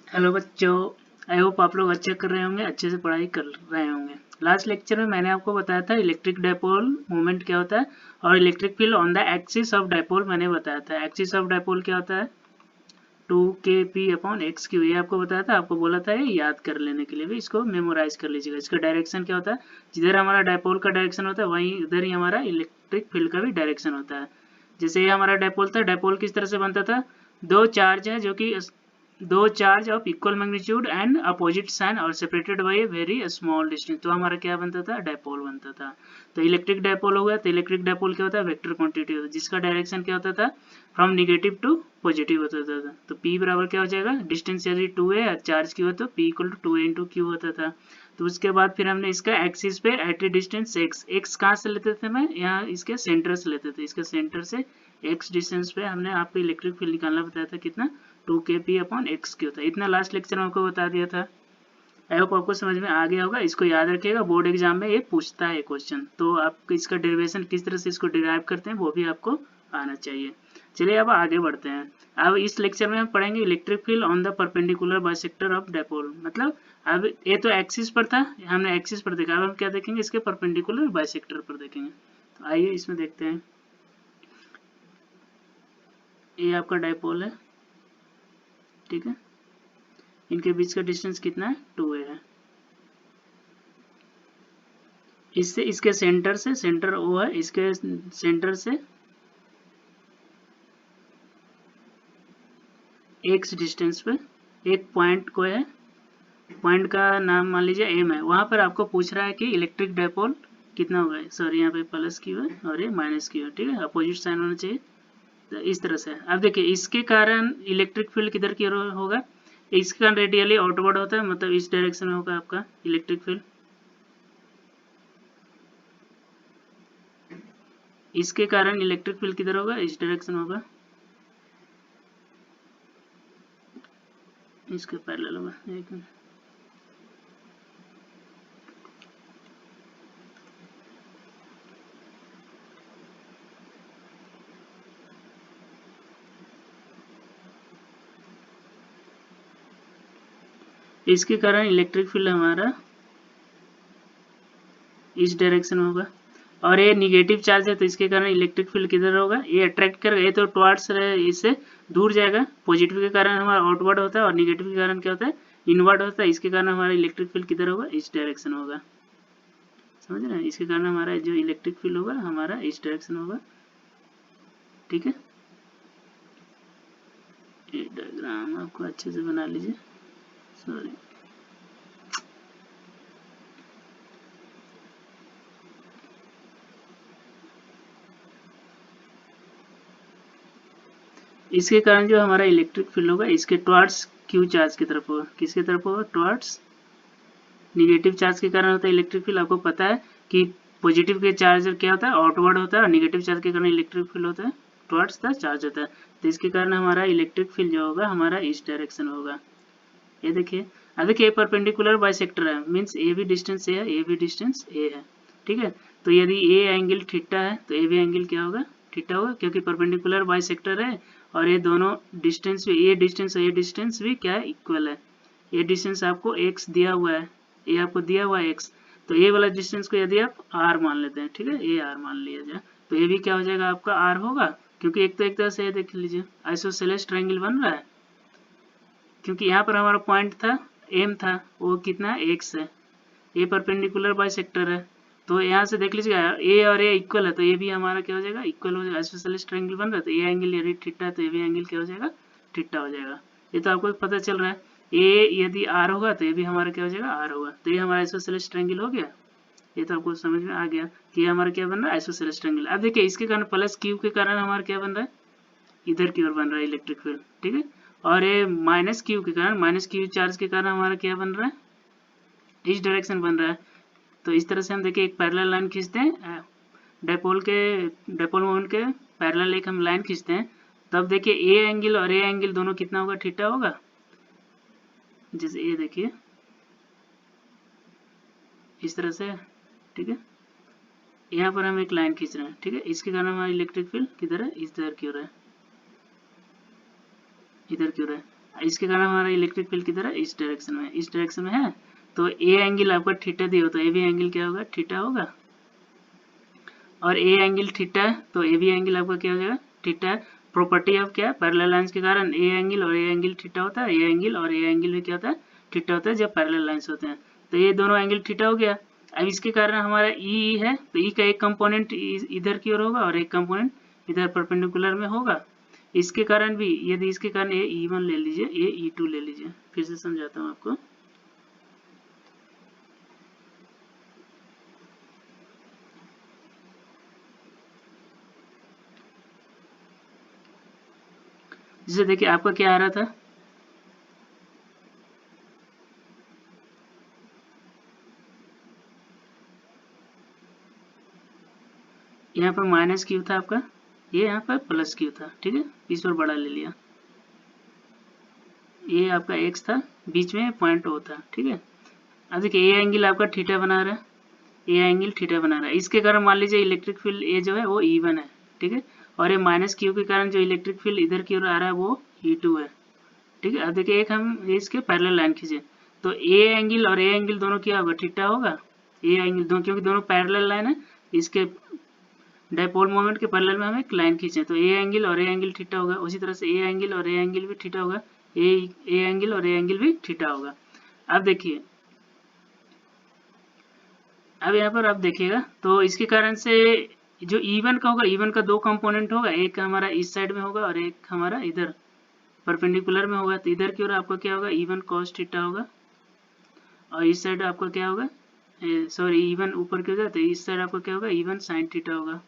Hello बच्चों, I hope आप लोग अच्छे कर रहे होंगे, अच्छे से पढ़ाई कर रहे होंगे। लास्ट लेक्चर में मैंने आपको बताया था इलेक्ट्रिक डायपोल मूवमेंट क्या होता है और electric field on the axis of dipole मैंने बताया था। एक्सिस ऑफ डायपोल क्या होता है 2kp/x3, ये आपको बताया था, आपको बोला था ये याद कर लेने के लिए भी, इसको मेमोराइज कर लीजिएगा। इसका डायरेक्शन क्या होता है, जिधर हमारा डायपोल का डायरेक्शन होता है वहीं उधर ही हमारा इलेक्ट्रिक फील्ड का भी डायरेक्शन होता है। जैसे ये हमारा डायपोल था, डायपोल किस तरह से बनता था, दो चार्ज है जो कि दो charge of equal magnitude and opposite sign और separated by a very small distance, तो हमारा क्या बनता था, डायपोल बनता था। तो इलेक्ट्रिक डायपोल हो गया। तो इलेक्ट्रिक डायपोल क्या होता है, वेक्टर क्वांटिटी होता है जिसका डायरेक्शन क्या होता था, फ्रॉम निगेटिव टू पॉजिटिव होता था। तो P बराबर क्या हो जाएगा, डिस्टेंस यदि 2a चार्ज की हो तो P equal to 2a into Q होता था। तो उसके बाद फिर हमने इसका एक्सिस पे एट ए डिस्टेंस x कहाँ से लेते थे, मैं यहाँ इसके सेंटर से लेते थे, इसके सेंटर से x डिस्टेंस पे हमने आपको इलेक्ट्रिक फील्ड निकालना बताया था, कितना 2kp/x क्यू था। इतना लास्ट लेक्चर में आपको बता दिया था। आई होप आपको समझ में आ गया होगा। इसको याद रखिएगा, बोर्ड एग्जाम में ये पूछता है क्वेश्चन, तो आप इसका डेरिवेशन किस तरह से इसको डिराइव करते हैं वो भी आपको आना चाहिए। चलिए अब आगे बढ़ते हैं। अब इस लेक्चर में हम पढ़ेंगे electric field on the perpendicular bisector of dipole. मतलब अब ये तो एक्सिस पर था, हमने एक्सिस पर देखा, अब हम क्या देखेंगे, इसके परपेंडिकुलर बाइसेक्टर पर देखेंगे। तो आइए इसमें देखते हैं। ये आपका डायपोल है, ठीक है, इनके बीच का डिस्टेंस कितना है, 2a है। इससे इसके सेंटर से, सेंटर O है, इसके सेंटर से x डिस्टेंस पे एक पॉइंट को है, पॉइंट का नाम मान लीजिए M है, वहां पर आपको पूछ रहा है कि इलेक्ट्रिक डायपोल कितना होगा। सॉरी, यहाँ पे प्लस क्यू है और ये माइनस क्यू है, ठीक है, अपोजिट साइन होना चाहिए। तो इस तरह से अब देखिए, इसके कारण इलेक्ट्रिक फील्ड किधर की ओर होगा, इसके कारण रेडियली आउटवर्ड होता है, मतलब इस डायरेक्शन में होगा आपका इलेक्ट्रिक फील्ड। इसके कारण इलेक्ट्रिक फील्ड किधर होगा, इस डायरेक्शन होगा, इसके पैरेलल होगा। एक मिनट, इसके कारण इलेक्ट्रिक फील्ड हमारा इस डायरेक्शन में होगा, और ये निगेटिव चार्ज है तो इसके कारण इलेक्ट्रिक फील्ड किधर होगा, ये अट्रैक्ट करेगा, ये तो टुवर्ड्स इससे दूर जाएगा। पॉजिटिव के कारण हमारा आउटवर्ड होता है और निगेटिव के कारण क्या होता है, इनवर्ड होता है। इसके कारण हमारा इलेक्ट्रिक फील्ड किधर होगा, इस डायरेक्शन होगा, समझ रहे हैं। इसके कारण हमारा जो इलेक्ट्रिक फील्ड होगा हमारा इस डायरेक्शन होगा, ठीक है। ये डायग्राम आपको अच्छे से बना लीजिए, सॉरी। इसके कारण जो हमारा इलेक्ट्रिक फील्ड होगा इसके टुवर्ड्स क्यू चार्ज की तरफ होगा, किसकी तरफ होगा, टुवर्ड्स निगेटिव चार्ज के कारण होता है इलेक्ट्रिक फील्ड। आपको पता है कि पॉजिटिव के चार्ज क्या होता है, आउटवर्ड होता है, और निगेटिव चार्ज के कारण इलेक्ट्रिक फील्ड होता है, टुवर्ड्स द चार्ज होता है। तो इसके कारण हमारा इलेक्ट्रिक फील्ड जो होगा हमारा इस डायरेक्शन होगा। ये देखिए, अब देखिए परपेंडिकुलर बाइसेक्टर है, मीन्स ए भी डिस्टेंस ए है, ए भी डिस्टेंस ए है, ठीक है। तो यदि ए एंगल थीटा है तो ए भी एंगल क्या होगा, थीटा होगा, क्योंकि परपेंडिकुलर बाइसेक्टर है और ये दोनों डिस्टेंस भी, ये डिस्टेंस और ये डिस्टेंस भी क्या है, इक्वल है। ये डिस्टेंस आपको x दिया हुआ है, ये आपको दिया हुआ है x, तो ये वाला डिस्टेंस को यदि आप r मान लेते हैं, ठीक है, ये r मान लिया जाए, तो ये भी क्या हो जाएगा, आपका r होगा, क्योंकि एक तो एक तरह से ये देख लीजिए आइसोसेलेस ट्रायंगल बन रहा है, क्योंकि यहाँ पर हमारा पॉइंट था m था, वो कितना है, x है, ये परपेंडिकुलर बाइसेक्टर है। तो यहाँ से देख लीजिएगा ए और ए इक्वल है, तो ये भी हमारा क्या हो जाएगा, इक्वल हो जाएगा, आइसोसेलेस ट्रायंगल बन रहा है, तो ये एंगल यदि थीटा है तो ये भी एंगल क्या हो जाएगा, थीटा हो जाएगा। ये तो आपको पता चल रहा है। ए यदि आर होगा तो ये भी हमारा क्या हो जाएगा, आर होगा, तो ये हमारा आइसोसेलेस ट्रायंगल हो गया। ये तो आपको समझ में आ गया कि ये हमारा क्या बन रहा है, आइसोसेलेस ट्रायंगल। अब देखिए इसके कारण प्लस क्यू के कारण हमारा क्या बन रहा है, इधर की ओर बन रहा है इलेक्ट्रिक फील्ड, ठीक है। और ये माइनस क्यू के कारण, माइनस क्यू चार्ज के कारण हमारा क्या बन रहा है, इस डायरेक्शन बन रहा है। तो इस तरह से हम देखिए एक पैरेलल लाइन खींचते हैं, डायपोल मोमेंट के पैरेलल एक हम लाइन खींचते हैं, तब देखिए ए एंगल और ए एंगल दोनों कितना होगा, थीटा होगा। जैसे ये देखिए इस तरह से, ठीक है, यहाँ पर हम एक लाइन खींच रहे हैं, ठीक है, इसके कारण हमारा इलेक्ट्रिक फील्ड किधर है, इधर की ओर है, इधर की ओर है। इसके कारण हमारा इलेक्ट्रिक फील्ड किधर है, इस डायरेक्शन में, इस डायरेक्शन में है। तो ए एंगल आपका थीटा दिया हो तो ए भी एंगल क्या होगा, थीटा होगा। और ए एंगल थीटा है तो ए भी एंगल आपका क्या हो जाएगा, थीटा। प्रॉपर्टी ऑफ क्या, पैरेलल लाइंस के कारण ए एंगल और ए एंगल थीटा होता है, ए एंगल और ए एंगल भी क्या होता है, थीटा होता है जब पैरेलल लाइंस होते हैं। तो ये दोनों एंगल थीटा हो गया। अब इसके कारण हमारा ई है तो ई का एक कंपोनेंट इधर की ओर होगा और एक कंपोनेंट इधर परपेंडिकुलर में होगा। इसके कारण भी, यदि इसके कारण ये E1 ले लीजिए, ये E2 ले लीजिए। फिर से समझाता हूँ आपको। जैसे देखिए आपका क्या आ रहा था, यहाँ पर माइनस क्यू था आपका, ये यहाँ पर प्लस क्यू था, ठीक है, इस पर बड़ा ले लिया। ये आपका एक्स था, बीच में पॉइंट ओ था, ठीक है। अब देखिए ए एंगल आपका थीटा बना रहा है, ए एंगल थीटा बना रहा है। इसके कारण मान लीजिए इलेक्ट्रिक फील्ड ए जो है वो E1 है, ठीक है। और ये माइनस क्यू के कारण जो इलेक्ट्रिक फील्ड इधर की ओर आ रहा है वो E2 है, ठीक है। अब देखिए एक हम इसके पैरेलल लाइन खींचे तो ए एंगल और ए एंगल दोनों क्या होगा, थीटा होगा। ए एंगल दोनों, क्योंकि दोनों पैरेलल लाइन है, इसके डायपोल मोमेंट के पैरेलल में हम एक लाइन खींचे तो ए एंगल और ए एंगल थीटा होगा। उसी तरह से ए एंगल और ए एंगल भी थीटा होगा, ए एंगल और ए एंगल भी थीटा होगा। अब देखिए, अब यहाँ पर आप देखिएगा तो इसके कारण से जो E1 का होगा, E1 का दो कंपोनेंट होगा, एक हमारा इस साइड में होगा और एक हमारा इधर परपेंडिकुलर में होगा। तो इधर की ओर आपका क्या होगा, E1 cos थीटा होगा और इस साइड आपका क्या होगा, सॉरी E1 ऊपर की ओर, तो इस साइड आपका क्या होगा, E1 sin थीटा होगा।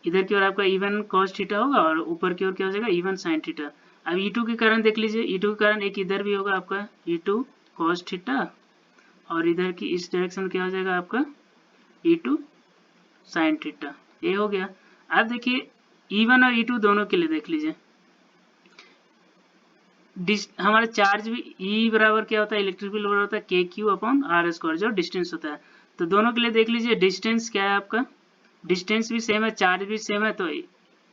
इधर की ओर आपका E1 cos थीटा होगा और ऊपर की ओर क्या हो जाएगा, E1 sin थीटा। अब E2 के कारण देख लीजिए, E2 के कारण एक इधर भी होगा आपका E2 cos थीटा और इधर की इस डायरेक्शन क्या हो जाएगा आपका E2 sin थीटा। ये हो गया। अब देखिए E1 और E2 दोनों के लिए देख लीजिए, हमारा चार्ज भी E बराबर क्या होता है, इलेक्ट्रिक फील्ड बराबर होता है KQ/R², जो डिस्टेंस होता है। तो दोनों के लिए देख लीजिए डिस्टेंस क्या है आपका, डिस्टेंस भी सेम है, चार्ज भी सेम है। तो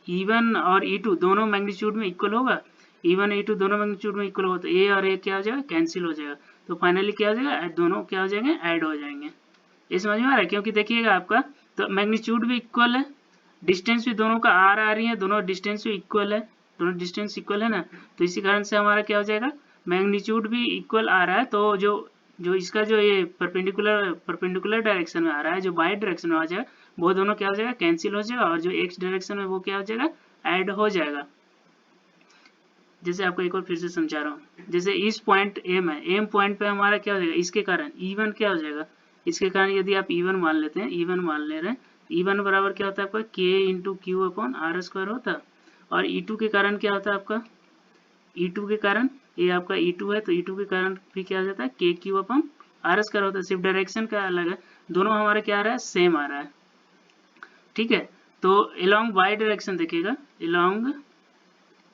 E1 और E2 दोनों मैग्नीट्यूड में इक्वल होगा, E1 E2 दोनों मैग्नीट्यूड में इक्वल होगा तो ए और ए क्या हो जाएगा, कैंसिल हो जाएगा। तो फाइनली क्या हो जाएगा, दोनों क्या हो जाएंगे, ऐड हो जाएंगे। ये समझ में आ रहा है, क्योंकि देखिएगा आपका तो मैग्नीट्यूड भी इक्वल है, डिस्टेंस भी दोनों का आर आ रही है, दोनों डिस्टेंस भी इक्वल है, दोनों डिस्टेंस इक्वल है ना। तो इसी कारण से हमारा क्या हो जाएगा, मैग्नीट्यूड भी इक्वल आ रहा है। तो जो जो इसका जो ये परपेंडिकुलर डायरेक्शन में आ रहा है, जो बाई डायरेक्शन में आ जाएगा, वो दोनों क्या हो जाएगा, कैंसिल हो जाएगा और जो एक्स डायरेक्शन में वो क्या हो जाएगा, ऐड हो जाएगा। जैसे आपको एक बार फिर से समझा रहा हूँ, जैसे इस पॉइंट एम है, एम पॉइंट पे हमारा क्या हो जाएगा, इसके कारण E1 क्या हो जाएगा, इसके कारण यदि आप E1 मान लेते हैं, E1 मान ले रहे हैं, E1 बराबर क्या होता है आपका K×Q/R² होता है। और E2 के कारण क्या होता है आपका, E2 के कारण, ये आपका E2 है तो E2 के कारण भी क्या आ जाता है, KQ/R² होता है। सिर्फ डायरेक्शन का अलग है, दोनों हमारे क्या आ रहा है, सेम आ रहा है, ठीक है। तो अलोंग वाई डायरेक्शन देखिएगा, अलोंग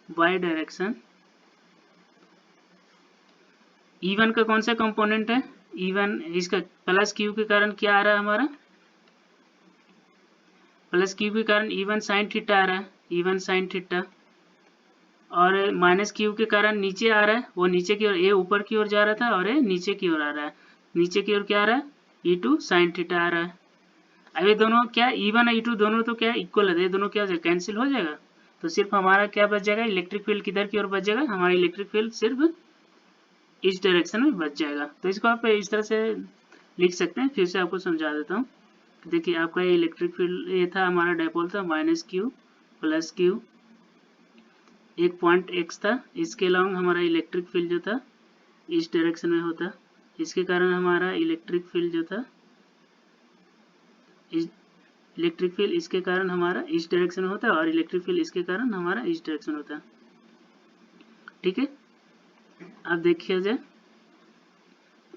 वाई डायरेक्शन E1 का कौन सा कंपोनेंट है, E1 इसका प्लस क्यू के कारण क्या आ रहा है हमारा, प्लस क्यू के कारण E1 sin थीटा आ रहा है, E1 sin थीटा। और माइनस क्यू के कारण नीचे आ रहा है, वो नीचे की ओर, ए ऊपर की ओर जा रहा था और ये नीचे की ओर आ रहा है, नीचे की ओर क्या आ रहा है, E2 sin थीटा आ रहा है। अब ये दोनों क्या, E1 और E2 दोनों तो क्या इक्वल है, ये दोनों क्या हो जाएगा, कैंसिल हो जाएगा। तो सिर्फ हमारा क्या बच जाएगा, इलेक्ट्रिक फील्ड किधर की ओर बच जाएगा, हमारा इलेक्ट्रिक फील्ड सिर्फ इस डायरेक्शन में बच जाएगा। तो इसको आप इस तरह से लिख सकते हैं। फिर से आपको समझा देता हूँ। देखिए आपका ये इलेक्ट्रिक फील्ड, ये था हमारा डायपोल था, माइनस क्यू प्लस क्यू, एक पॉइंट एक्स था, इसके अलावा हमारा इलेक्ट्रिक फील्ड जो था इस डायरेक्शन में होता, इसके कारण हमारा इलेक्ट्रिक फील्ड जो था, इलेक्ट्रिक फील्ड इसके कारण हमारा इस डायरेक्शन में होता है और इलेक्ट्रिक फील्ड इसके कारण हमारा इस डायरेक्शन होता है, ठीक है। अब देखिए जाए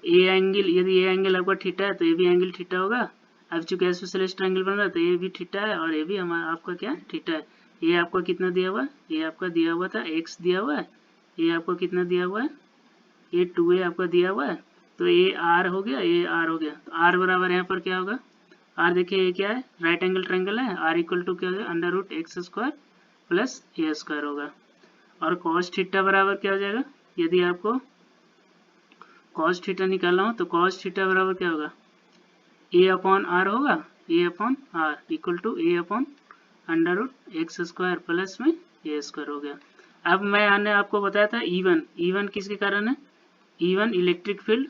ए एंगल, यदि ए एंगल आपका थीटा है तो ये भी एंगल थीटा होगा। अब चूंकि आइसोसेलेस ट्रायंगल बन रहा है तो ये भी थीटा है और ये भी हमारा आपका क्या थीटा है। ये आपका कितना दिया हुआ है, ये आपका दिया हुआ था x दिया हुआ है, ये आपका कितना दिया हुआ है, ये 2a आपका दिया हुआ है। तो ये r हो गया, ये r हो गया। तो r बराबर यहाँ पर क्या होगा, r देखिए ये क्या है, राइट एंगल ट्रायंगल है, r इक्वल टू क्या होगा, √x² + a² होगा। और cos थीटा बराबर क्या हो जाएगा, यदि आपको cos थीटा निकालना हो तो cos थीटा बराबर क्या होगा, a अपॉन आर होगा, a upon R equal to a upon under root x square plus में ए स्क्वायर हो गया। अब मैंने आपको बताया था E1 किसके कारण है, E1 electric field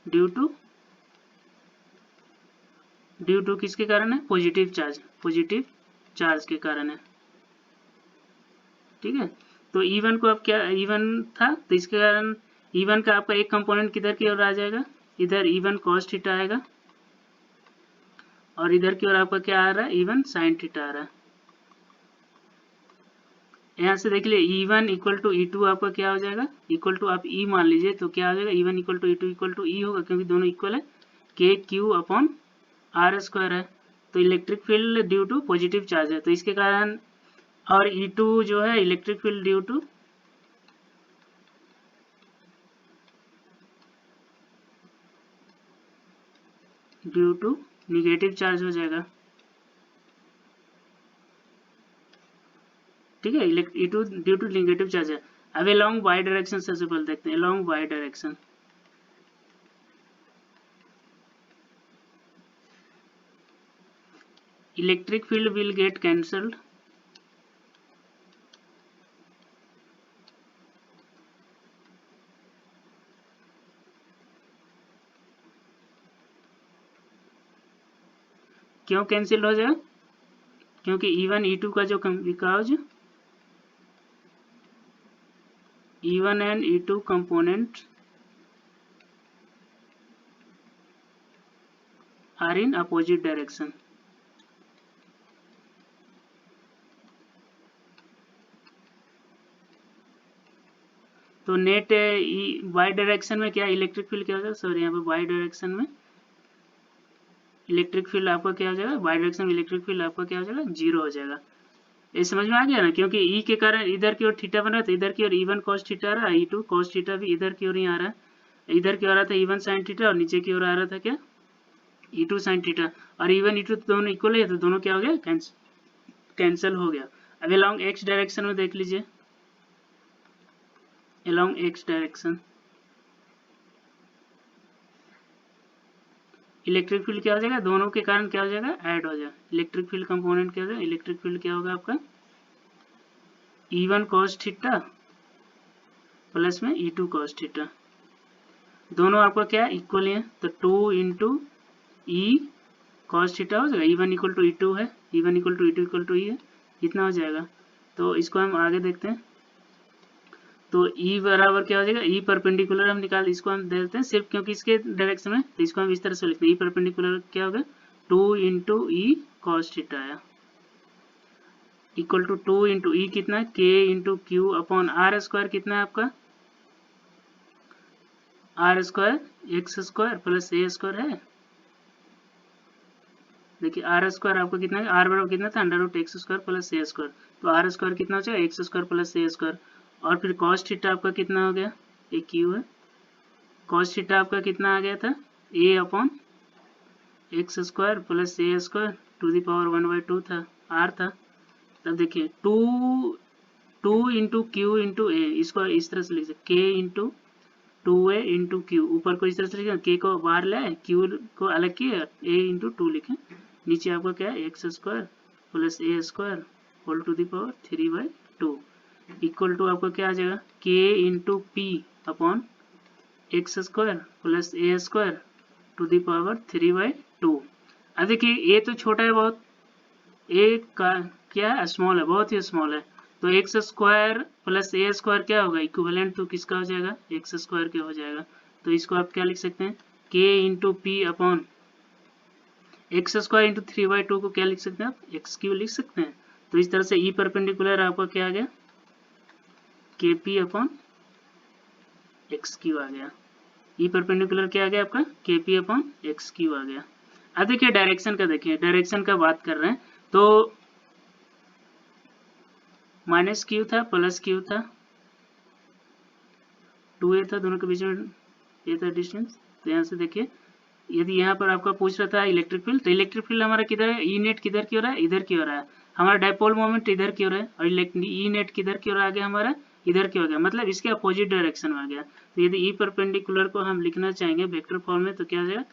due to किसके कारण है, पॉजिटिव चार्ज के कारण है। ठीक है, तो E1 को अब क्या, E1 था तो इसके कारण E1 का आपका एक कंपोनेंट किधर की ओर आ जाएगा, इधर E1 cos थीटा आएगा और इधर की ओर आपका क्या आ रहा है, E1 sin थीटा आ रहा है। यहाँ से देख लिए E1 इक्वल टू E2 आपका क्या हो जाएगा, इक्वल टू आप E मान लीजिए तो क्या हो जाएगा, E1 equal to E2 equal to E होगा, क्योंकि दोनों इक्वल है, KQ अपॉन आर स्क्वायर है। तो electric field due to positive charge है, तो इसके कारण, और E2 जो है electric field due to negative charge हो जाएगा। ठीक है, E2 due to negative charge है। अब अलोंग वाई डायरेक्शन सबसे पहले देखते हैं, along Y direction electric field will get cancelled क्यों कैंसिल हो जाएगा, क्योंकि E1 E2 का जो because E1 and E2 component are in opposite direction. तो नेट वाई डायरेक्शन में क्या इलेक्ट्रिक फील्ड क्या हो जाएगा, सॉरी यहाँ पे वाई डायरेक्शन में इलेक्ट्रिक फील्ड आपका क्या हो जाएगा, वाई डायरेक्शन में इलेक्ट्रिक फील्ड आपका क्या हो जाएगा, 0 हो जाएगा। ये समझ में आ गया ना, क्योंकि E के कारण इधर की ओर थीटा बन रहा था, इधर की ओर E1 cos थीटा आ रहा है, E2 cos थीटा भी इधर की ओर ही आ रहा है, इधर की ओर आ रहा था E1 sin थीटा और नीचे की ओर आ रहा था क्या, E2 sin थीटा, और E1 E2 दोनों इक्वल है तो दोनों क्या हो गया, कैंसिल हो गया। अब अलोंग एक्स डायरेक्शन में देख लीजिए, along x direction electric field क्या हो जाएगा, दोनों के कारण क्या हो जाएगा, ऐड हो जाएगा। इलेक्ट्रिक फील्ड कंपोनेंट क्या हो जाएगा, इलेक्ट्रिक फील्ड क्या होगा आपका, E1 cos थीटा प्लस में E2 cos थीटा, दोनों आपका क्या इक्वल है, तो 2 इंटू ई cos थीटा हो जाएगा, E1 इक्वल टू E2 है, E1 equal to E2 equal to E है, इतना हो जाएगा। तो इसको हम आगे देखते हैं, तो E बराबर क्या हो जाएगा, E परपेंडिकुलर हम निकाल, इसको हम दे देते हैं सिर्फ क्योंकि इसके डायरेक्शन में, तो इसको हम इस तरह से लिखते हैं, E परपेंडिकुलर क्या होगा, 2 इंटू ई cos थीटा आया इक्वल टू 2 इंटू ई कितना है, K into Q upon R square कितना है आपका, R square x square plus A square है। देखिए आर स्क्वायर आपका कितना है, आर बराबर कितना था, under root x square plus A square, तो आर स्क्वायर कितना हो जाएगा, X square plus A square, और फिर cos थीटा आपका कितना हो गया, ये क्यू है, cos थीटा आपका कितना आ गया था, A upon x square plus A square to the power 1/2 था, आर था। तब देखिए 2 इंटू क्यू इंटू ए, इसको इस तरह से लिख सकते, के इंटू 2a इंटू क्यू, ऊपर को इस तरह से लिखे, के को बाहर लाए, क्यू को अलग किए, a इंटू 2 लिखे, नीचे आपको क्या है, x square plus A square whole to the power 3/2 equal to आपको क्या आ जाएगा, K into P upon x square plus A square to the power 3/2। अब देखिए ए तो छोटा है बहुत, ए का क्या है, स्मॉल है, बहुत ही स्मॉल है, तो x square plus A square क्या होगा, इक्विवेलेंट तो किसका हो जाएगा, एक्स स्क्वायर के हो जाएगा। तो इसको आप क्या लिख सकते हैं, के into P upon x square into 3/2 को क्या लिख सकते हैं आप, एक्स क्यू लिख सकते हैं। तो इस तरह से ई परपेंडिकुलर आपका क्या आ गया, के पी अपॉन एक्स क्यू आ गया, ई परपेंडिकुलर क्या आ गया आपका, के पी अपॉन एक्स क्यू आ गया। अब देखिए डायरेक्शन का, देखिए डायरेक्शन का बात कर रहे हैं, तो माइनस क्यू था प्लस क्यू था, 2a था, दोनों के बीच में ये था डिस्टेंस, तो यहाँ से देखिए यदि यहाँ पर आपका पूछ रहा था इलेक्ट्रिक फील्ड, तो इलेक्ट्रिक फील्ड हमारा किधर है, ई नेट किधर की हो रहा है, इधर की हो रहा है, हमारा डायपोल मोमेंट इधर की हो रहा है, और ई नेट किधर की ओर आ गया हमारा, इधर की हो गया, मतलब इसके अपोजिट डायरेक्शन में आ गया। तो यदि ई परपेंडिकुलर को हम लिखना चाहेंगे वेक्टर फॉर्म में, तो क्या हो जाएगा,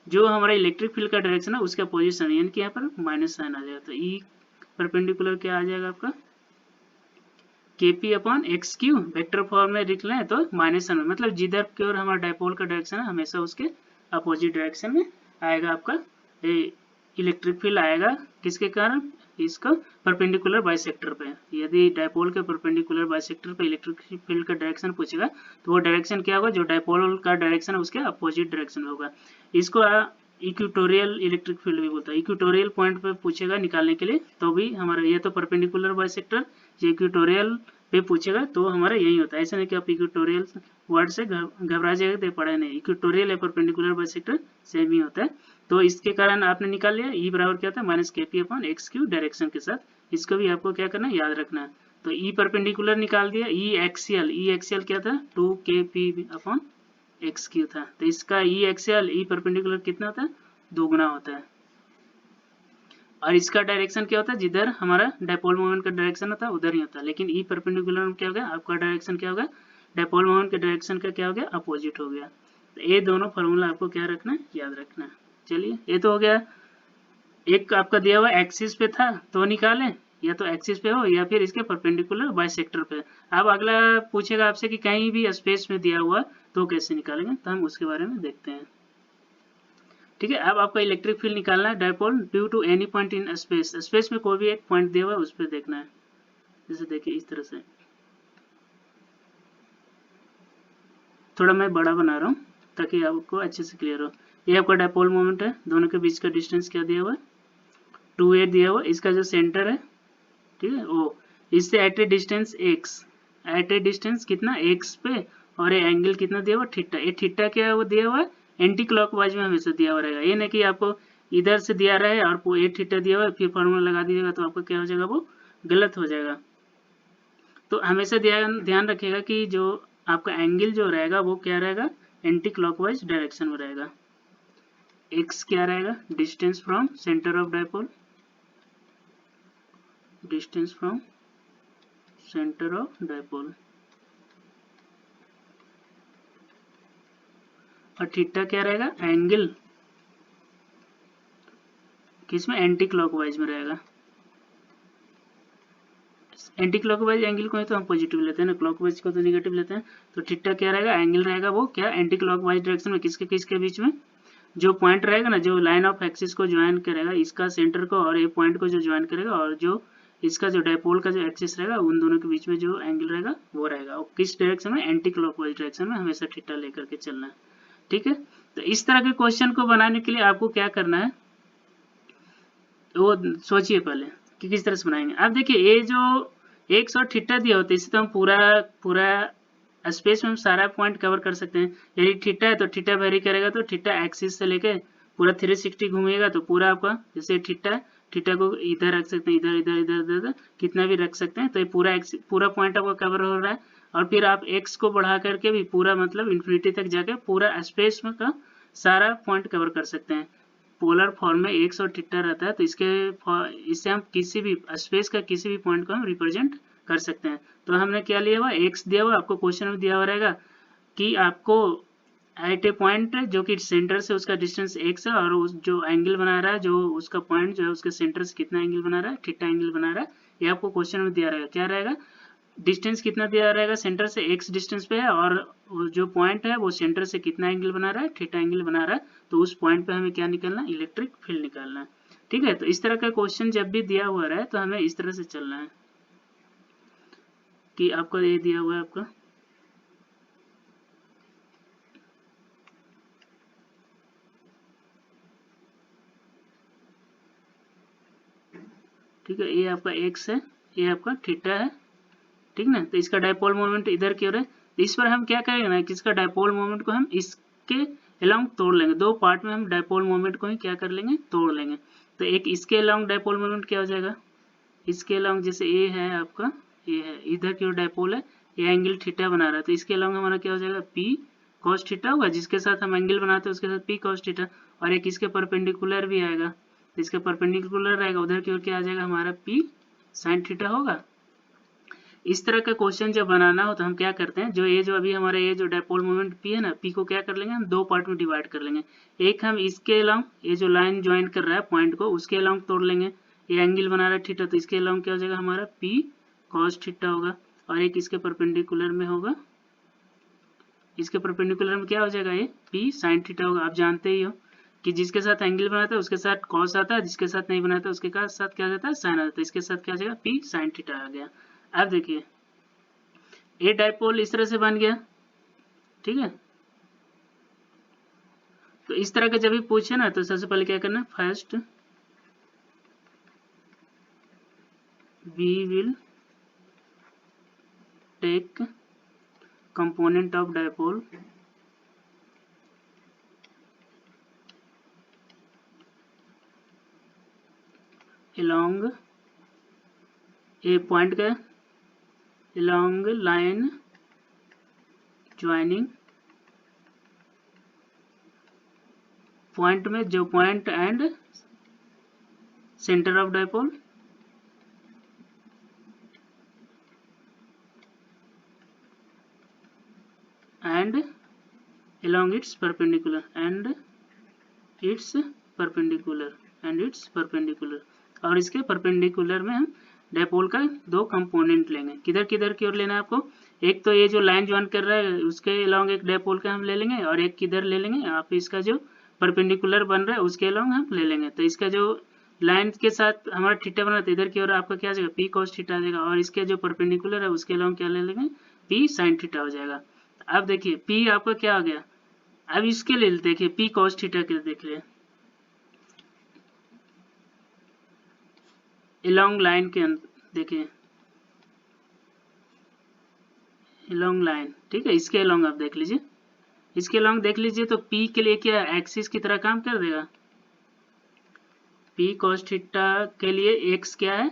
जो हमारा इलेक्ट्रिक फील्ड का डायरेक्शन है उसके अपोजिट साइन, यानी कि यहाँ पर माइनस साइन आ जाएगा। तो ई परपेंडिकुलर क्या आ जाएगा आपका, kp/x³ वेक्टर फॉर्म में लिख लें तो माइनस साइन, मतलब जिधर की ओर हमारा डायपोल का डायरेक्शन है हमेशा उसके अपोजिट डायरेक्शन में आएगा आपका इलेक्ट्रिक फील्ड आएगा। किसके कारण, इसका परपेंडिकुलर बाइसेक्टर पे। यदि डायपोल के परपेंडिकुलर बाइसेक्टर पे इलेक्ट्रिक फील्ड का डायरेक्शन पूछेगा तो वो डायरेक्शन क्या होगा, जो डायपोल का डायरेक्शन है उसके अपोजिट डायरेक्शन में होगा। इसको इक्वेटोरियल इलेक्ट्रिक फील्ड भी बोलता है। इक्वेटोरियल पॉइंट पे पूछेगा निकालने के लिए तो भी हमारा ये तो परपेंडिकुलर बाइसेक्टर, ये इक्वेटोरियल पे पूछेगा तो हमारा यही होता है। ऐसा नहीं कि आप इक्वेटोरियल वर्ड से घबरा जाएगा तो पढ़ा नहीं, इक्वेटोरियल या परपेंडिकुलर बाइसेक्टर सेम ही होता है। तो इसके कारण आपने निकाल लिया ई बराबर क्या होता है, -kp/x³ डायरेक्शन के साथ। इसको भी आपको क्या करना है, याद रखना है। तो ई परपेंडिकुलर निकाल दिया, ई एक्सियल क्या था, 2kp/x³ था। तो इसका ई एक्सियल ई परपेंडिकुलर कितना होता है, दोगुना होता है। और इसका डायरेक्शन क्या होता है, जिधर हमारा डायपोल मोमेंट का डायरेक्शन होता है उधर ही होता है। लेकिन ई परपेंडिकुलर में क्या हो गया, आपका डायरेक्शन क्या होगा, डायपोल मोमेंट के डायरेक्शन का क्या हो गया, अपोजिट हो गया। तो ये दोनों फॉर्मूला आपको क्या रखना है, याद रखना है। चलिए ये तो हो गया, एक आपका दिया हुआ एक्सिस पे था तो निकालें, या तो एक्सिस पे हो या फिर इसके परपेंडिकुलर बाइसेक्टर पे। अब अगला पूछेगा आपसे कि कहीं भी स्पेस में दिया हुआ तो कैसे निकालेंगे, तो हम उसके बारे में देखते हैं। ठीक है, अब आपका इलेक्ट्रिक फील्ड निकालना है dipole due to any point in space. Space में कोई भी एक पॉइंट दिया हुआ है उस पर देखना है। जैसे देखिए इस तरह से, थोड़ा मैं बड़ा बना रहा हूँ ताकि आपको अच्छे से क्लियर हो। ये आपका डायपोल मोमेंट है, दोनों के बीच का डिस्टेंस क्या दिया हुआ है, 2a दिया हुआ है। इसका जो सेंटर है, ठीक है, ओ इससे at a distance x, at a distance कितना x पे, और ये एंगल कितना दिया हुआ, थीटा। ये थीटा क्या है, वो दिया हुआ है एंटी क्लॉकवाइज में हमेशा दिया हुआ रहेगा। ये नहीं कि आपको इधर से दिया रहे और ये थीटा दिया हुआ है फिर फॉर्मूला लगा दीजिएगा तो आपका क्या हो जाएगा, वो गलत हो जाएगा। तो हमेशा ध्यान रखिएगा कि जो आपका एंगल जो रहेगा वो क्या रहेगा, एंटी क्लॉकवाइज डायरेक्शन में रहेगा। x क्या रहेगा, distance from centre of dipole, distance from centre of dipole, और थीटा क्या रहेगा, एंगल किसमें, एंटी क्लॉकवाइज में रहेगा। एंटी क्लॉकवाइज एंगल को ही तो हम पॉजिटिव लेते हैं ना, क्लॉकवाइज को तो नेगेटिव लेते हैं। तो थीटा क्या रहेगा, एंगल रहेगा वो क्या, एंटी क्लॉकवाइज डायरेक्शन में। किसके किसके बीच में, जो पॉइंट रहेगा ना, जो लाइन ऑफ एक्सिस को ज्वाइन करेगा, इसका सेंटर को और ये पॉइंट को जो ज्वाइन करेगा, और जो इसका जो डायपोल का जो एक्सिस रहेगा उन दोनों के बीच में जो एंगल रहेगा वो रहेगा। और किस डायरेक्शन में, एंटी क्लॉकवाइज डायरेक्शन में हमेशा थीटा लेकर के चलना है। ठीक है, तो इस तरह के क्वेश्चन को बनाने के लिए आपको क्या करना है, वो सोचिए पहले कि किस तरह से बनाएंगे। अब देखिए ये जो एक्स और थीटा दिया होता है इसे तो हम पूरा स्पेस में हम सारा पॉइंट कवर कर सकते हैं। यदि थीटा है तो थीटा वेरी करेगा, तो थीटा एक्सिस से लेके पूरा 360 घूमेगा तो पूरा आपका, जैसे थीटा को इधर रख सकते हैं, इधर इधर इधर इधर, इधर कितना भी रख सकते हैं, तो ये पूरा पॉइंट आपका कवर हो रहा है। और फिर आप एक्स को बढ़ा करके भी पूरा मतलब इन्फिनिटी तक जाके पूरा स्पेस में का सारा पॉइंट कवर कर सकते हैं। पोलर फॉर्म में एक्स और थीटा रहता है तो इससे हम किसी भी स्पेस का किसी भी पॉइंट को हम रिप्रेजेंट कर सकते हैं। तो हमने क्या लिया हुआ, एक्स दिया हुआ, आपको क्वेश्चन में दिया हुआ रहेगा कि आपको एट ए पॉइंट जो कि सेंटर से उसका डिस्टेंस एक्स है, और उस जो एंगल बना रहा है, जो उसका पॉइंट जो है उसके सेंटर से कितना एंगल बना रहा है, थीटा एंगल बना रहा है, ये आपको क्वेश्चन में दिया रहेगा। क्या रहेगा, डिस्टेंस कितना दिया रहेगा, सेंटर से एक्स डिस्टेंस पे है, और जो पॉइंट है वो सेंटर से कितना एंगल बना रहा है, थीटा एंगल बना रहा है। तो उस पॉइंट पे हमें क्या निकालना है, इलेक्ट्रिक फील्ड निकालना है। ठीक है, तो इस तरह का क्वेश्चन जब भी दिया हुआ रहे तो हमें इस तरह से चलना है कि आपको ये दिया हुआ है आपका, ठीक है, ये आपका एक्स है, ये आपका थीटा है, ठीक ना। तो इसका डायपोल मोमेंट इधर की ओर है, तो इस पर हम क्या करेंगे ना कि इसका डायपोल मोमेंट को हम इसके अलोंग तोड़ लेंगे, दो पार्ट में हम डायपोल मोमेंट को ही क्या कर लेंगे, तोड़ लेंगे। तो एक इसके अलोंग डायपोल मोमेंट क्या हो जाएगा, इसके अलोंग जैसे ए है आपका, ये है इधर की ओर डायपोल है, ये एंगल थीटा बना रहा है, तो इसके अलोंग हमारा क्या हो जाएगा, पी कॉस थीटा होगा, जिसके साथ हम एंगल बनाते हैं उसके साथ पी कॉस थीटा, और एक इसके परपेंडिकुलर भी आएगा, इसके परपेंडिकुलर रहेगा उधर की ओर क्या आ जाएगा हमारा पी साइन थीटा होगा। इस तरह का क्वेश्चन जब बनाना हो तो हम क्या करते हैं, जो अभी हमारा ये जो डायपोल मोमेंट पी है ना, पी को क्या कर लेंगे हम दो पार्ट में डिवाइड कर लेंगे। एक हम इसके अलोंग, ये जो लाइन ज्वाइन कर रहा है पॉइंट को, उसके अलोंग तोड़ लेंगे, ये एंगल बना रहा है थीटा, तो इसके अलोंग क्या हो जाएगा हमारा पी कॉस थीटा होगा, और एक इसके परपेंडिकुलर में होगा, इसके परपेंडिकुलर में क्या हो जाएगा ये पी साइन थीटा होगा। आप जानते ही हो कि जिसके साथ एंगल बनाता है उसके साथ कॉस आता है, जिसके साथ नहीं बनाता उसके साथ क्या जाता है साइन आता है, इसके साथ क्या हो जाएगा पी साइन थीटा आ गया। अब देखिए ए डायपोल इस तरह से बन गया, ठीक है। तो इस तरह का जब भी पूछे ना तो सबसे पहले क्या करना, first we will take component of dipole along a point का along line joining पॉइंट में जो point and centre of dipole and along its perpendicular and its perpendicular और इसके परपेंडिकुलर में हम डायपोल का दो कंपोनेंट लेंगे। किधर किधर की ओर लेना है आपको, एक तो ये जो लाइन ज्वाइन कर रहा है उसके अलोंग एक डायपोल का हम ले लेंगे, और एक किधर ले लेंगे आप इसका जो परपेंडिकुलर बन रहा है उसके अलोंग हम ले लेंगे। तो इसका जो लाइन के साथ हमारा थीटा बना था इधर की ओर आपका क्या आ जाएगा पी कॉस थीटा आ जाएगा, और इसके जो परपेंडिकुलर है उसके अलोंग क्या ले लेंगे पी साइन थीटा हो जाएगा। अब देखिए पी आपका क्या आ गया, अब इसके लिए देखिए पी कॉस थीटा के देखिए along लाइन के अंदर देखिए along लाइन, ठीक है, इसके along आप देख लीजिए, इसके along देख लीजिए तो P के लिए क्या एक्सिस की तरह काम कर देगा, P cos थीटा के लिए x क्या है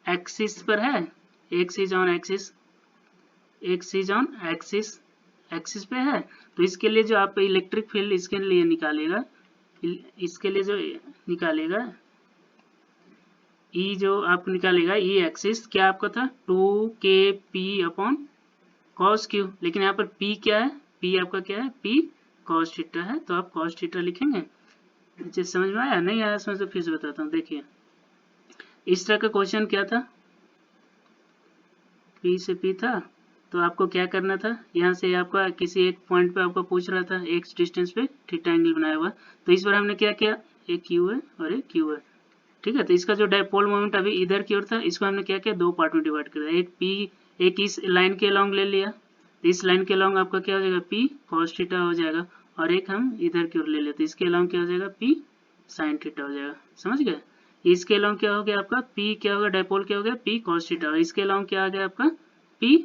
एक्सिस पर है, x is on axis, x is on axis, axis पे है। तो इसके लिए जो आप इलेक्ट्रिक फील्ड इसके लिए निकालेगा, इसके लिए जो निकालेगा ई जो आप निकालेगा ई एक्सिस क्या आपका था 2kp अपॉन कॉस क्यू, लेकिन यहाँ पर p क्या है, p आपका क्या है p कॉस थीटा है, तो आप कॉस थीटा लिखेंगे। मुझे समझ में आया, नहीं आया समझ तो फिर से बताता हूँ। देखिए इस तरह का क्वेश्चन क्या था, p से p था, तो आपको क्या करना था, यहाँ से आपका किसी एक पॉइंट पे आपको पूछ रहा था एक डिस्टेंस पे थीटा एंगल बनाया हुआ, तो इस बार हमने क्या किया एक q है और एक q है, ठीक है। तो इसका जो डायपोल मोमेंट अभी इधर की ओर था इसको हमने क्या किया दो पार्ट में डिवाइड कर दिया, एक p एक इस लाइन के अलोंग ले लिया, तो इस लाइन के अलोंग आपका क्या हो जाएगा p cos थीटा हो जाएगा, और एक हम इधर की ओर ले लेते इसके अलोंग क्या हो जाएगा p sin थीटा हो जाएगा, समझ गए। इसके अलोंग क्या हो गया आपका p क्या होगा डायपोल क्या हो गया p cos थीटा, और इसके अलोंग क्या आ गया आपका p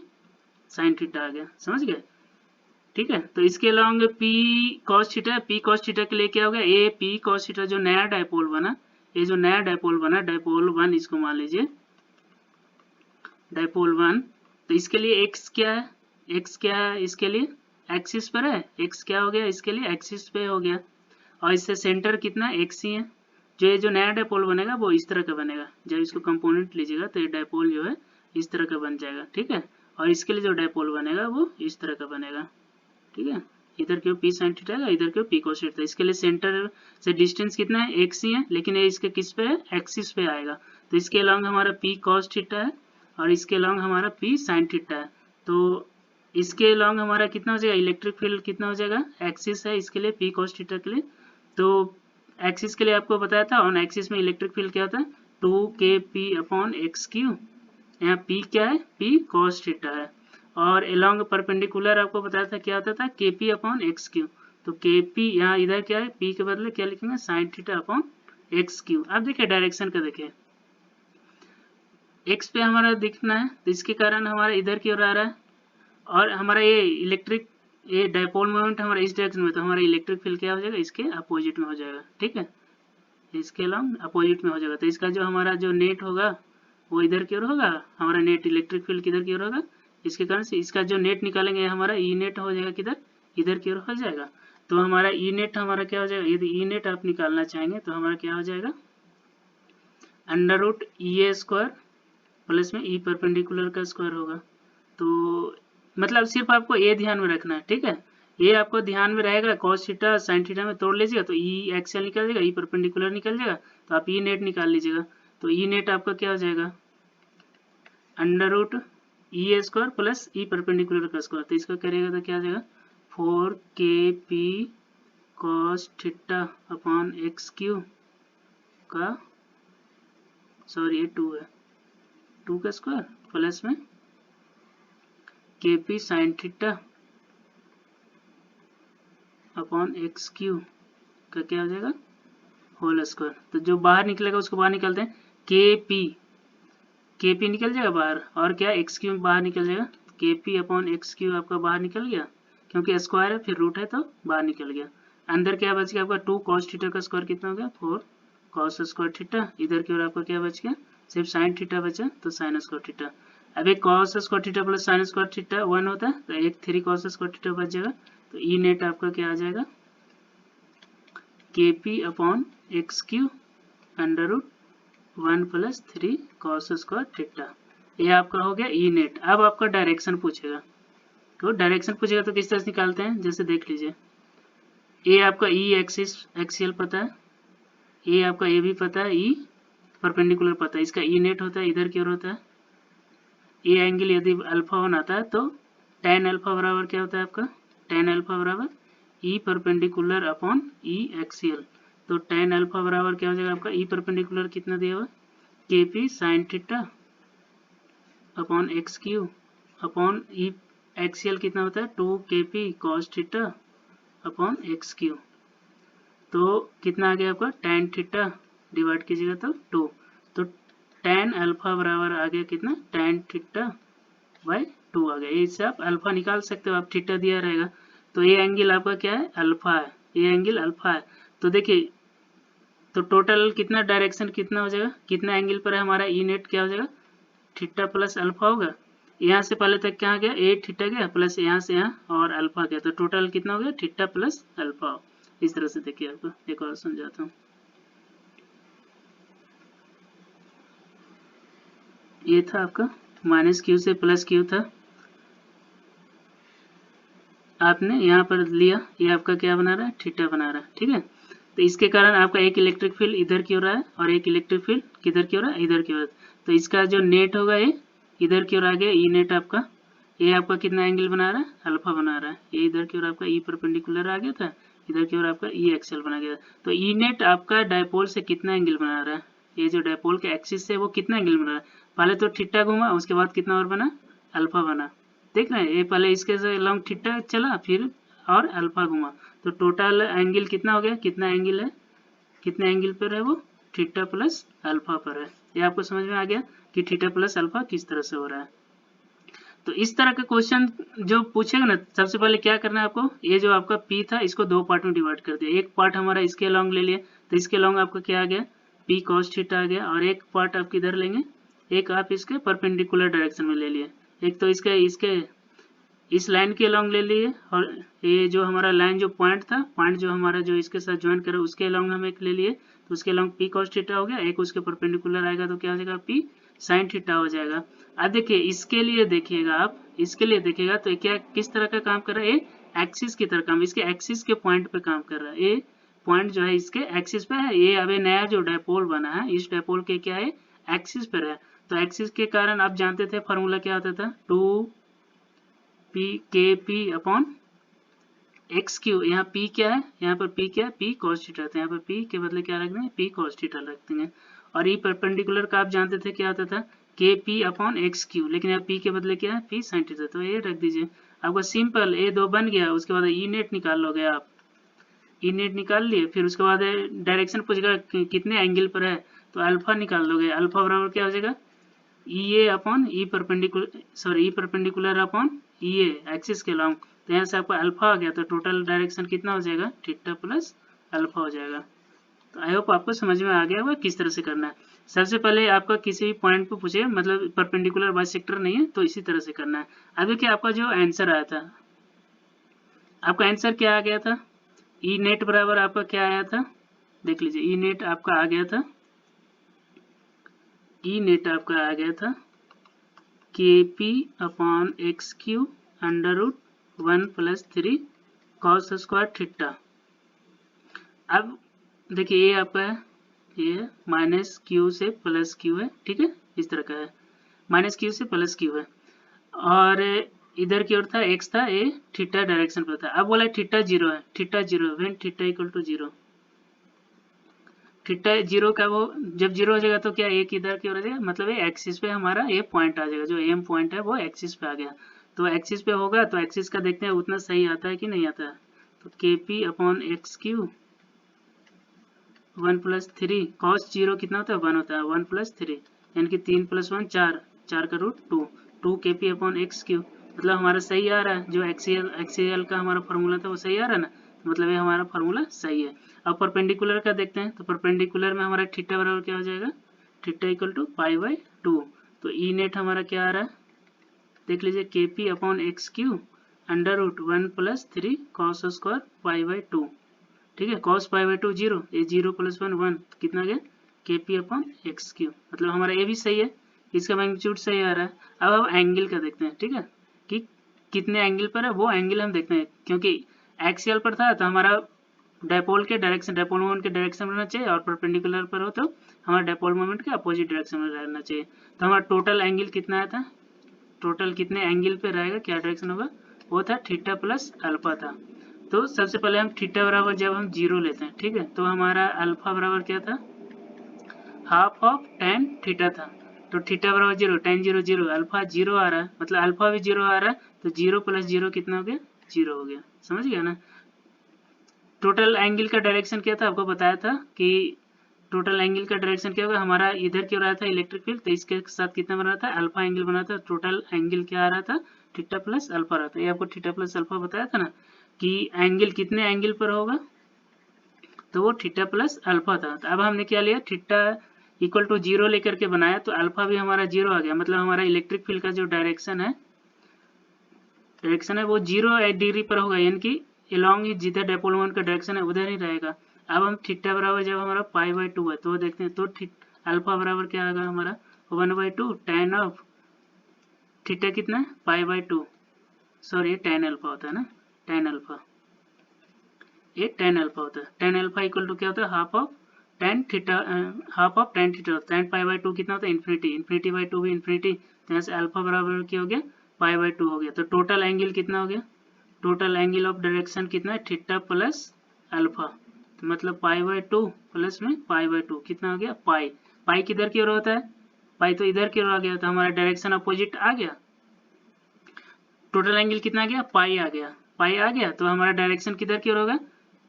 sin थीटा आ गया, समझ गए, ठीक है। तो इसके अलोंग p cos थीटा के लिए क्या हो गया a p cos थीटा, जो नया डायपोल बना, ये जो नया डायपोल बना डायपोल 1 इसको मान लीजिए डायपोल 1, तो इसके लिए x क्या है, x क्या है इसके लिए एक्सिस पर है, x क्या हो गया इसके लिए एक्सिस पे हो गया, और इससे सेंटर कितना x ही है। जो ये जो नया डायपोल बनेगा वो इस तरह का बनेगा, जब इसको कंपोनेंट लीजिएगा तो ये डायपोल जो है इस तरह का बन जाएगा, ठीक है। और इसके लिए जो डायपोल बनेगा वो इस तरह का बनेगा, ठीक है। इधर क्यों p sin थीटा है, इधर क्यों p cos थीटा, इसके लिए सेंटर से डिस्टेंस कितना है x ही है, लेकिन ये इसके किस पे है एक्सिस पे आएगा, तो इसके अलोंग हमारा p cos थीटा है और इसके अलोंग हमारा p sin थीटा है। तो इसके अलोंग हमारा कितना हो जाएगा इलेक्ट्रिक फील्ड कितना हो जाएगा, एक्सिस है इसके लिए p cos थीटा के लिए, तो एक्सिस के लिए आपको बताया था ऑन एक्सिस में इलेक्ट्रिक फील्ड क्या होता है 2kp अपॉन एक्स क्यू, यहाँ p क्या है p cos थीटा है, और along परपेंडिकुलर आपको बताया था क्या होता था kp अपॉन एक्स क्यू, तो kp यहाँ इधर क्या है p के बदले क्या लिखेंगे sine theta upon x Q. अब देखिए डायरेक्शन का देखिए x पे हमारा दिखना है, तो इसके कारण हमारा इधर की ओर आ रहा है, और हमारा ये डायपोल मोमेंट हमारा इस डायरेक्शन में, तो हमारा इलेक्ट्रिक फील्ड क्या हो जाएगा इसके अपोजिट में हो जाएगा, ठीक है, इसके अलॉन्ग अपोजिट में हो जाएगा। तो इसका जो हमारा जो नेट होगा वो इधर की ओर होगा, हमारा नेट इलेक्ट्रिक फील्ड किधर की ओर होगा, इसके कारण से इसका जो नेट निकालेंगे हमारा ई नेट हो जाएगा किधर इधर की ओर हो जाएगा। तो हमारा ई नेट हमारा क्या हो जाएगा, यदि ई नेट आप निकालना चाहेंगे तो हमारा क्या हो जाएगा, अंडर रूट ई ए स्क्वायर प्लस में ई परपेंडिकुलर का स्क्वायर होगा। तो मतलब सिर्फ आपको ये ध्यान में रखना है, ठीक है, ये आपको ध्यान में रहेगा। cos थीटा sin थीटा में तोड़ लीजिएगा तो ई एक्सियल निकल जाएगा, ई परपेंडिकुलर निकल जाएगा, तो आप ई नेट निकाल लीजिएगा। तो ई नेट आपका क्या हो जाएगा, अंडर रूट ई ए स्क्वायर प्लस ई परपेंडिकुलर का स्क्वायर, तो इसका करिएगा तो क्या हो जाएगा 4kp cos theta upon x Q का, सॉरी ये 2 है, 2 का स्क्वायर प्लस में kp sin theta upon x Q का क्या हो जाएगा होल स्क्वायर। तो जो बाहर निकलेगा उसको बाहर निकालते हैं, kp निकल जाएगा बाहर, और क्या एक्स क्यू बाहर निकल जाएगा, kp अपॉन एक्स क्यू आपका बाहर निकल गया, क्योंकि स्क्वायर है फिर रूट है तो बाहर निकल गया। अंदर क्या बच गया आपका 2 cos थीटा का स्क्वायर कितना हो गया 4 cos स्क्वायर थीटा, इधर की ओर आपका क्या बच गया सिर्फ sin थीटा बचा तो sin स्क्वायर थीटा। अब एक cos square theta plus sin square theta 1 होता है, तो एक 3 cos स्क्वायर थीटा बच जाएगा। तो ई नेट आपका क्या आ जाएगा kp upon x Q under root 1 प्लस 3 cos स्क्वायर थीटा, ये आपका हो गया ई नेट। अब आपका डायरेक्शन पूछेगा, तो डायरेक्शन पूछेगा तो किस तरह से निकालते हैं, जैसे देख लीजिए, ए आपका ई एक्सिस एक्सियल पता है, ए आपका ए भी पता है, ई परपेंडिकुलर पता है, इसका ई नेट होता है, इधर की ओर होता है। ए एंगल यदि अल्फा बनाता है तो tan अल्फा बराबर क्या होता है आपका, tan अल्फा बराबर E perpendicular upon E axial. तो tan अल्फा बराबर क्या हो जाएगा आपका, ई परपेंडिकुलर कितना दिया हुआ kp sin theta upon x Q upon E axial कितना होता है 2kp cos theta upon x Q. तो कितना आ गया आपका tan थीटा डिवाइड कीजिएगा तो 2, तो tan अल्फा बराबर आ गया कितना tan थीटा बाई 2 आ गया। इससे आप अल्फा निकाल सकते हो, आप थीटा दिया रहेगा तो ये एंगल आपका क्या है अल्फा है, ये एंगल अल्फा है। तो देखिए तो टोटल कितना डायरेक्शन कितना हो जाएगा, कितना एंगल पर है हमारा ई नेट क्या हो जाएगा थीटा प्लस अल्फा होगा। यहाँ से पहले तक क्या गया ए थीटा गया प्लस यहाँ से यहाँ और अल्फा गया, तो टोटल कितना हो गया थीटा प्लस अल्फा। इस तरह से देखिए आपको एक और समझाता हूँ। ये था आपका माइनस क्यू से प्लस क्यू था, आपने यहाँ पर लिया, ये आपका क्या बना रहा है थीटा बना रहा है, ठीक है। तो इसके कारण आपका एक इलेक्ट्रिक फील्ड इधर की ओर है और एक इलेक्ट्रिक फील्ड किधर की ओर है इधर की ओर। तो इसका जो नेट होगा ये इधर की ओर आ गया ई नेट आपका, ये आपका कितना एंगल बना रहा है अल्फा बना रहा है, ये इधर की ओर आपका ई परपेंडिकुलर आ गया था, इधर की ओर आपका ई एक्सियल बना गया। तो ई नेट आपका डायपोल से कितना एंगल बना रहा है, ये जो डायपोल के एक्सिस से वो कितना एंगल बना रहा है, पहले तो थीटा घूमा उसके बाद कितना और बना अल्फा बना, देख रहे हैं ये पहले इसके से लॉन्ग थीटा चला फिर और अल्फा घुमा, तो टोटल एंगल कितना हो गया, कितना एंगल है, कितने एंगल पर है वो थीटा प्लस अल्फा पर है। ये आपको समझ में आ गया कि थीटा प्लस अल्फा किस तरह से हो रहा है। तो इस तरह का क्वेश्चन जो पूछेगा ना, सबसे पहले क्या करना है आपको, ये जो आपका P था इसको दो पार्ट में डिवाइड कर दिया, एक पार्ट हमारा इसके लॉन्ग ले लिया, तो इसके लॉन्ग आपका क्या आ गया P cos थीटा आ गया, और एक पार्ट आप किधर लेंगे, एक आप इसके परपेंडिकुलर डायरेक्शन में ले लिए, एक तो इसके इस लाइन के लॉन्ग ले लिए, और ये जो हमारा लाइन जो पॉइंट था, पॉइंट जो हमारा जो इसके साथ ज्वाइन करे उसके लॉन्ग हम एक ले लिए, तो उसके लॉन्ग P cos थीटा हो गया, एक उसके परपेंडिकुलर आएगा तो क्या हो जाएगा P sin थीटा हो जाएगा। अब देखिए इसके लिए देखिएगा आप, इसके लिए देखिएगा तो क्या किस तरह का काम कर रहा है, ये एक्सिस की तरह काम, इसके एक्सिस के पॉइंट पे काम कर रहा है, ये पॉइंट जो है इसके एक्सिस पे है, ये अभी नया जो डायपोल बना है इस डायपोल के क्या है एक्सिस पर है। तो एक्सिस के कारण आप जानते थे फॉर्मूला क्या होता था 2p अपॉन एक्स क्यू, यहाँ p क्या है, यहाँ पर p क्या है p cos थीटा, तो यहाँ पर p के बदले क्या रख देंगे p cos थीटा रख देंगे। और ई परपेंडिकुलर का आप जानते थे क्या होता था kp अपॉन एक्स क्यू, लेकिन यहाँ p के बदले क्या है p sin थीटा, तो ये रख दीजिए। आपका सिंपल ये दो बन गया, उसके बाद ई नेट निकाल लोगे आप, ई नेट निकाल लिए, फिर उसके बाद डायरेक्शन पूछेगा कितने एंगल पर है, तो अल्फा निकाल लोगे, अल्फा बराबर क्या हो जाएगा ई ए अपॉन ई परपेंडिकुलर अपॉन ई ए एक्सिस के लॉन्ग, तो यहाँ से आपका अल्फा आ गया, तो टोटल डायरेक्शन कितना हो जाएगा थीटा प्लस अल्फा हो जाएगा। तो आई होप आपको समझ में आ गया होगा किस तरह से करना है। सबसे पहले आपका किसी भी पॉइंट पे पूछे, मतलब परपेंडिकुलर बाइसेक्टर नहीं है तो इसी तरह से करना है। अभी क्या आपका जो आंसर आया था आपका आंसर क्या आ गया था? ई नेट बराबर आपका क्या आया था, देख लीजिए। ई नेट आपका आ गया था, ई नेट आपका आ गया था KP upon x Q under root 1 + 3 cos square theta. अब देखिए ये आपका है, ये माइनस क्यू से प्लस क्यू है, ठीक है, इस तरह का है, माइनस क्यू से प्लस क्यू है, और इधर की ओर था एक्स था, ये थीटा डायरेक्शन पर था। अब बोला थीटा जीरो है, theta zero when theta equal to zero, theta zero का वो जब जीरो हो जाएगा तो क्या एक इधर की ओर हो जाएगा, मतलब ये एक्सिस पे हमारा ये पॉइंट आ जाएगा, जो एम पॉइंट है वो एक्सिस पे आ गया। तो एक्सिस पे होगा तो एक्सिस का देखते हैं उतना सही आता है कि नहीं आता है। तो KP upon x Q 1 + 3 cos zero कितना होता है, 1 होता है, 1 + 3 यानी कि 3 + 1 4, 4 का root 2, 2 KP upon x Q, मतलब हमारा सही आ रहा है, जो एक्सीएल का हमारा फार्मूला था वो सही आ रहा है ना, मतलब ये हमारा फार्मूला सही है। अब परपेंडिकुलर का देखते हैं, तो परपेंडिकुलर में हमारा थीटा बराबर क्या हो जाएगा, थीटा इक्वल टू π/2। तो ई नेट हमारा क्या आ रहा है, देख लीजिए, KP upon x Q under root 1 + 3 cos square π/2, ठीक है, cos π/2 जीरो, ये 0 + 1 1, कितना गया KP अपॉन एक्स क्यू, मतलब हमारा ये भी सही है, इसका मैग्नीट्यूड सही आ रहा है। अब हम एंगल का देखते हैं, ठीक है, कि कितने एंगल पर है, वो एंगल हम देखते हैं, क्योंकि एक्सियल पर था तो हमारा डायपोल के डायरेक्शन, डायपोल मोमेंट के डायरेक्शन में रहना चाहिए, और परपेंडिकुलर पर हो तो हमारा डायपोल मोमेंट के अपोजिट डायरेक्शन में रहना चाहिए। तो हमारा टोटल एंगल कितना आया था, टोटल कितने एंगल पे रहेगा, क्या डायरेक्शन होगा, वो था थीटा प्लस अल्फा था। तो सबसे पहले हम थीटा बराबर जब हम जीरो लेते हैं, ठीक है, तो हमारा अल्फा बराबर क्या था, हाफ ऑफ tan थीटा था। तो थीटा बराबर zero, tan zero zero, alpha zero आ रहा है, मतलब अल्फा भी जीरो आ रहा है, तो 0 + 0 कितना हो गया, जीरो हो गया, समझ गया ना। टोटल एंगल का डायरेक्शन क्या था, आपको बताया था कि टोटल एंगल का डायरेक्शन क्या होगा, हमारा इधर की ओर आया था इलेक्ट्रिक फील्ड, तो इसके साथ कितना बना था, अल्फा एंगल बना था, टोटल एंगल क्या आ रहा था, थीटा प्लस अल्फा रहा था। ये आपको थीटा प्लस अल्फा बताया था ना, कि एंगल कितने एंगल पर होगा, तो वो थीटा प्लस अल्फा था। तो अब हमने क्या लिया, थीटा इक्वल टू जीरो लेकर के बनाया, तो अल्फा भी हमारा जीरो आ गया, मतलब हमारा इलेक्ट्रिक फील्ड का जो डायरेक्शन है वो 0 डिग्री पर होगा, यानी कि एलॉन्ग जिधर डायपोल मोमेंट का डायरेक्शन है उधर ही रहेगा। अब हम थीटा बराबर जब हमारा π/2 है तो देखते हैं, तो अल्फा बराबर क्या आएगा हमारा 1/2 tan ऑफ थीटा कितना है π/2, सॉरी tan अल्फा होता है ना, tan अल्फा, ये tan अल्फा होता है, tan अल्फा इक्वल टू क्या होता है, half of tan theta, half of tan theta, tan π/2 कितना होता है, इन्फिनिटी, इन्फिनिटी/2 भी इन्फिनिटी, तो यहाँ से अल्फा बराबर क्या हो गया, π/2 हो गया। तो टोटल एंगल कितना हो गया, टोटल एंगल ऑफ डायरेक्शन कितना है, थीटा प्लस अल्फा, तो मतलब π/2 प्लस में π/2 कितना हो गया, पाई, पाई किधर की ओर होता है, पाई तो इधर की ओर आ गया, तो हमारा डायरेक्शन अपोजिट आ गया, टोटल एंगल कितना आ गया, पाई आ गया, पाई आ गया, तो हमारा डायरेक्शन किधर की ओर होगा,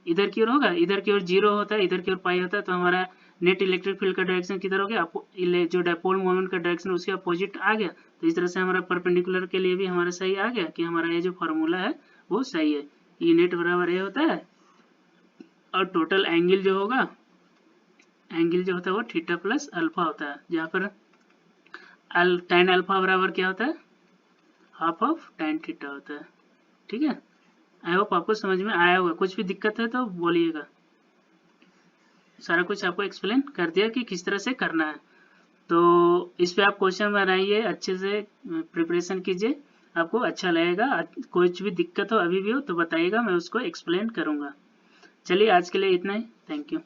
इधर की ओर होगा, इधर की ओर जीरो होता है, इधर की ओर पाई होता है, तो हमारा नेट इलेक्ट्रिक फील्ड का डायरेक्शन किधर हो गया, जो डायपोल मोमेंट का डायरेक्शन उसके अपोजिट आ गया। तो इस तरह से हमारा परपेंडिकुलर के लिए भी हमारा सही आ गया, कि हमारा ये जो फार्मूला है वो सही है, ई नेट बराबर ये होता है, और टोटल एंगल जो होगा, एंगल जो होता है वो थीटा प्लस अल्फा होता है, जहाँ पर tan अल्फा बराबर क्या होता है, हाफ ऑफ tan थीटा होता है, ठीक है। आई होप आपको समझ में आया होगा, कुछ भी दिक्कत है तो बोलिएगा, सारा कुछ आपको एक्सप्लेन कर दिया कि किस तरह से करना है। तो इस पे आप क्वेश्चन बनाइए, अच्छे से प्रिपरेशन कीजिए, आपको अच्छा लगेगा। कुछ भी दिक्कत हो अभी भी हो तो बताइएगा, मैं उसको एक्सप्लेन करूँगा। चलिए आज के लिए इतना ही, थैंक यू।